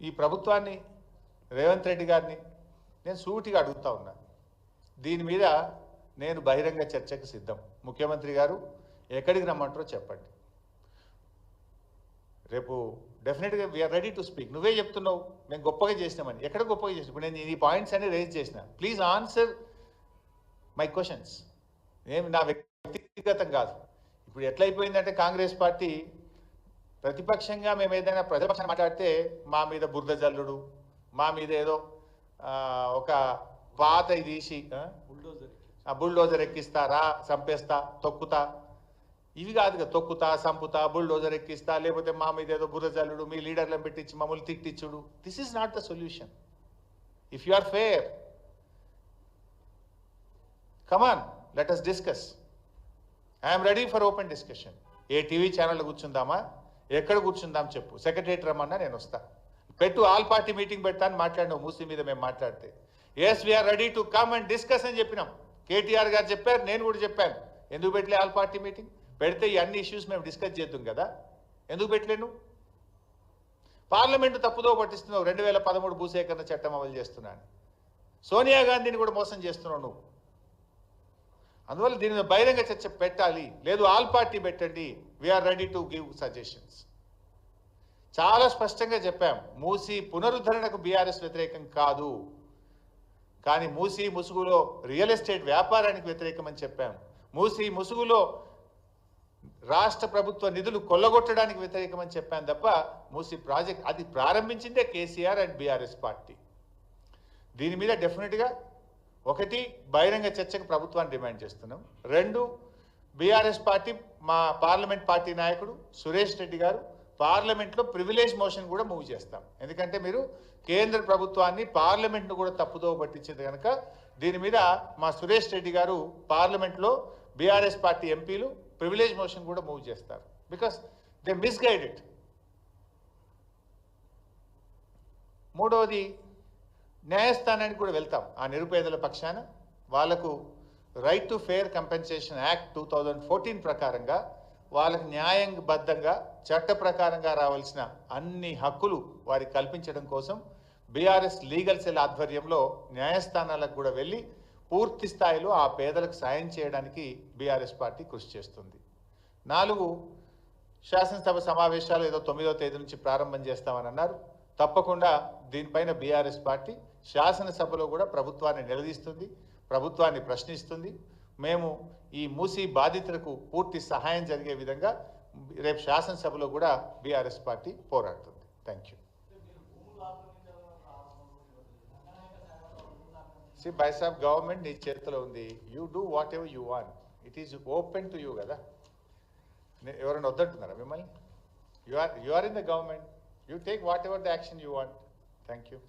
ఈ ప్రభుత్వాన్ని రేవంత్ రెడ్డి గారిని నేను సూటిగా అడుగుతా ఉన్నా. దీని మీద నేను బహిరంగ చర్చకు సిద్ధం. ముఖ్యమంత్రి గారు ఎక్కడికి రమ్మంటారో చెప్పండి. రేపు డెఫినెట్గా వీఆర్ రెడీ టు స్పీక్. నువ్వే చెప్తున్నావు మేము గొప్పగా చేసినామని. ఎక్కడ గొప్పగా చేసినా? ఇప్పుడు నేను ఈ పాయింట్స్ అన్ని రేజ్ చేసిన. Please answer my questions. ఏమి నా వ్యక్తిగతం కాదు. ఇప్పుడు ఎట్లయిపోయిందంటే కాంగ్రెస్ పార్టీ ప్రతిపక్షంగా మేము ఏదైనా ప్రతిపక్షం మాట్లాడితే మా మీద బురద జల్లుడు, మా మీద ఏదో ఒక పాత తీసి బుల్డోజర్ ఎక్కిస్తారా, చంపేస్తా, తొక్కుతా, ఇవి కాదు కదా. తొక్కుతా, సంపుతా, బుల్డోజర్ ఎక్కిస్తా, లేకపోతే మా మీద ఏదో బురద జల్లుడు, మీ లీడర్లను పెట్టించి మమ్మల్ని తిట్టించుడు. This is not the solution. If you are fair, come on, let us discuss. I'm ready for open discussion. ఏ టీవీ ఛానల్ కూర్చుందామా, ఎక్కడ కూర్చుందాం చెప్పు. సెక్రటరేట్ రమ్మన్నా నేను వస్తా. పెట్టు, ఆల్ పార్టీ మీటింగ్ పెడతాను. మాట్లాడినావు మూసీ మీద. మేము మాట్లాడితే yes we are ready to come and discuss అని చెప్పినాం. కేటీఆర్ గారు చెప్పారు, నేను కూడా చెప్పాను. ఎందుకు పెట్టలే ఆల్ పార్టీ మీటింగ్? పెడితే ఈ అన్ని ఇష్యూస్ మేము డిస్కస్ చేద్దాం కదా. ఎందుకు పెట్టలేను? పార్లమెంటు తప్పుదో పట్టిస్తున్నావు. 2013 భూసేకరణ చట్టం అమలు చేస్తున్నాను. సోనియా గాంధీని కూడా మోసం చేస్తున్నావు నువ్వు. అందువల్ల దీని మీద బహిరంగ చర్చ పెట్టాలి. లేదు ఆల్ పార్టీ పెట్టండి. We are ready to give suggestions. చాలా స్పష్టంగా చెప్పాం. మూసీ పునరుద్ధరణకు బీఆర్ఎస్ వ్యతిరేకం కాదు, కానీ మూసీ ముసుగులో రియల్ ఎస్టేట్ వ్యాపారానికి వ్యతిరేకం అని చెప్పాం. మూసీ ముసుగులో రాష్ట్ర ప్రభుత్వ నిధులు కొల్లగొట్టడానికి వ్యతిరేకం అని చెప్పాను తప్ప మూసీ ప్రాజెక్ట్ అది ప్రారంభించిందే కేసీఆర్ అండ్ బీఆర్ఎస్ పార్టీ. దీని మీద డెఫినెట్గా ఒకటి బహిరంగ చర్చకు ప్రభుత్వాన్ని డిమాండ్ చేస్తున్నాం. రెండు, బీఆర్ఎస్ పార్టీ మా పార్లమెంట్ పార్టీ నాయకుడు సురేష్ రెడ్డి గారు పార్లమెంట్లో ప్రివిలేజ్ మోషన్ కూడా మూవ్ చేస్తాం. ఎందుకంటే మీరు కేంద్ర ప్రభుత్వాన్ని పార్లమెంట్ను కూడా తప్పుదో పట్టించింది కనుక దీని మీద మా సురేష్ రెడ్డి గారు పార్లమెంట్లో బీఆర్ఎస్ పార్టీ ఎంపీలు ప్రివిలేజ్ మోషన్ కూడా మూవ్ చేస్తారు. Because they misguided. మూడవది, న్యాయస్థానానికి కూడా వెళ్తాం. ఆ నిరుపేదల పక్షాన వాళ్లకు right to fair compensation act 2014 ప్రకారంగా వాళ్ళకి న్యాయబద్ధంగా చట్ట ప్రకారంగా రావాల్సిన అన్ని హక్కులు వారికి కల్పించడం కోసం బీఆర్ఎస్ లీగల్ సెల్ ఆధ్వర్యంలో న్యాయస్థానాలకు కూడా వెళ్ళి పూర్తి స్థాయిలో ఆ పేదలకు సాయం చేయడానికి బీఆర్ఎస్ పార్టీ కృషి చేస్తుంది. 4, శాసనసభ సమావేశాలు ఏదో 9వ తేదీ నుంచి ప్రారంభం చేస్తామని అన్నారు. తప్పకుండా దీనిపైన బీఆర్ఎస్ పార్టీ శాసనసభలో కూడా ప్రభుత్వాన్ని నిలదీస్తుంది, ప్రభుత్వాన్ని ప్రశ్నిస్తుంది. మేము ఈ మూసీ బాధితులకు పూర్తి సహాయం జరిగే విధంగా రేపు శాసనసభలో కూడా బీఆర్ఎస్ పార్టీ పోరాడుతుంది. Thank you. సి బైసాబ్, గవర్నమెంట్ నీ చేతిలో ఉంది. You do whatever you want. It is open to you కదా. ఎవరైనా వద్దంటున్నారా మిమ్మల్ని? You are in the government. You take whatever the action you want. Thank you.